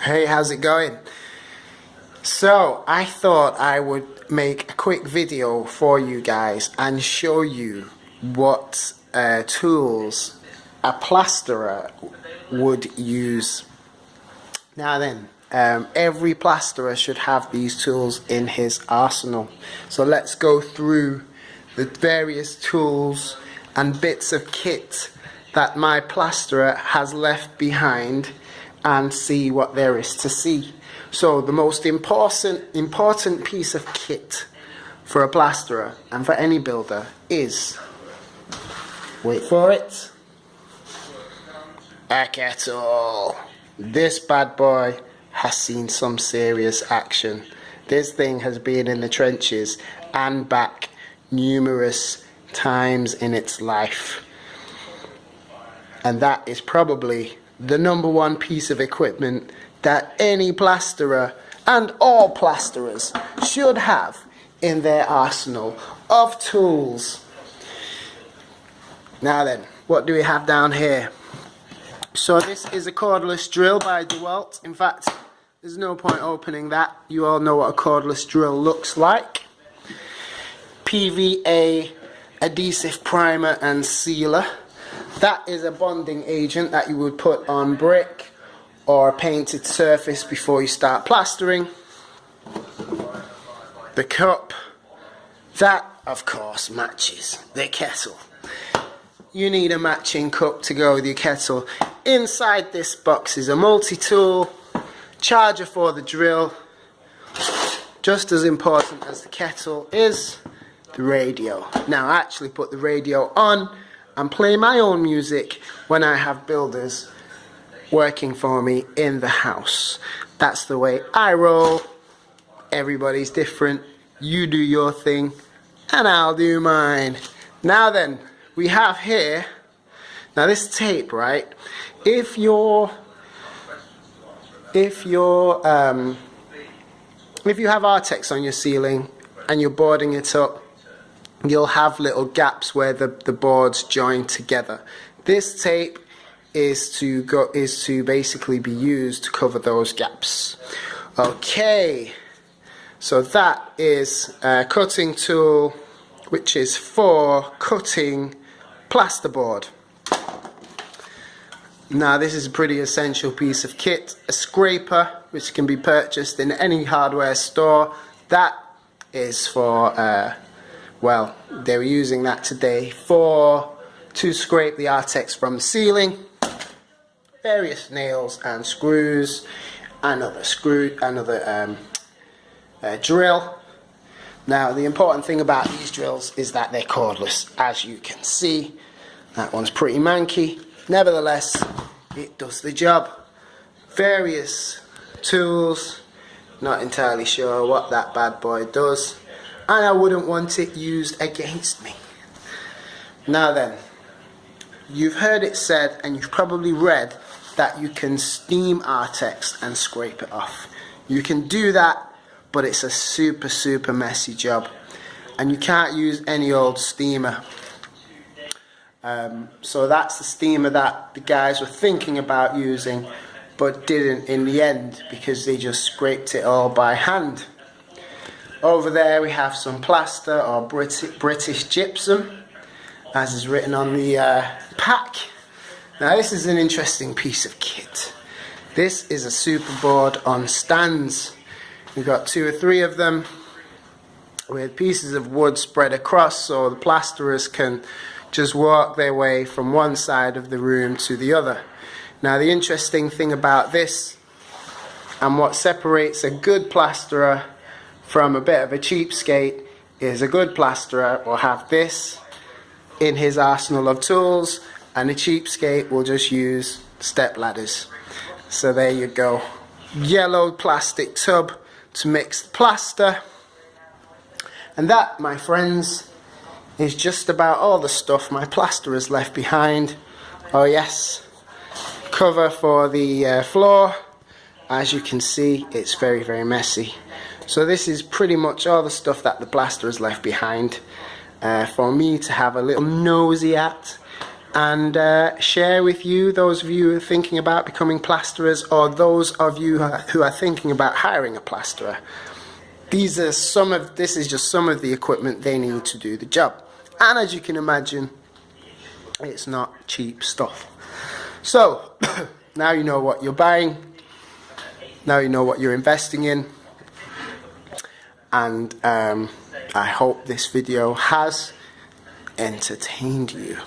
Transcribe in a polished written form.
Hey, how's it going? So, I thought I would make a quick video for you guys and show you what tools a plasterer would use. Now then, every plasterer should have these tools in his arsenal. So let's go through the various tools and bits of kit that my plasterer has left behind and see what there is to see. So the most important piece of kit for a plasterer and for any builder is, wait for it, a kettle. This bad boy has seen some serious action. This thing has been in the trenches and back numerous times in its life. And that is probably the #1 piece of equipment that any plasterer and all plasterers should have in their arsenal of tools. Now then, what do we have down here? So this is a cordless drill by DeWalt. In fact, there's no point opening that. You all know what a cordless drill looks like. PVA adhesive primer and sealer. That is a bonding agent that you would put on brick or a painted surface before you start plastering. The cup. That, of course, matches the kettle. You need a matching cup to go with your kettle. Inside this box is a multi-tool, charger for the drill. Just as important as the kettle is the radio. Now I actually put the radio on and play my own music when I have builders working for me in the house. That's the way I roll. Everybody's different. You do your thing and I'll do mine. Now then, we have here, now this tape, right? If you have Artex on your ceiling and you're boarding it up, you'll have little gaps where the boards join together. This tape is to basically be used to cover those gaps. Okay, so that is a cutting tool which is for cutting plasterboard. Now this is a pretty essential piece of kit. A scraper which can be purchased in any hardware store. That is for well, they were using that today to scrape the Artex from the ceiling. Various nails and screws, another drill. Now the important thing about these drills is that they're cordless, as you can see. That one's pretty manky. Nevertheless, it does the job. Various tools, not entirely sure what that bad boy does, and I wouldn't want it used against me. Now then, you've heard it said, and you've probably read, that you can steam Artex and scrape it off. You can do that, but it's a super messy job, and you can't use any old steamer. So that's the steamer that the guys were thinking about using, but didn't in the end because they just scraped it all by hand. Over there we have some plaster or British gypsum, as is written on the pack. Now this is an interesting piece of kit. This is a superboard on stands. We've got 2 or 3 of them with pieces of wood spread across so the plasterers can just walk their way from one side of the room to the other. Now the interesting thing about this, and what separates a good plasterer from a bit of a cheapskate, is a good plasterer will have this in his arsenal of tools, and a cheapskate will just use step ladders. So there you go. Yellow plastic tub to mix the plaster. And that, my friends, is just about all the stuff my plasterers left behind. Oh yes, cover for the floor. As you can see, it's very messy. So this is pretty much all the stuff that the plasterers left behind for me to have a little nosy at and share with you, those of you who are thinking about becoming plasterers, or those of you who are thinking about hiring a plasterer. This is just some of the equipment they need to do the job. And as you can imagine, it's not cheap stuff. So, now you know what you're buying, now you know what you're investing in, and I hope this video has entertained you.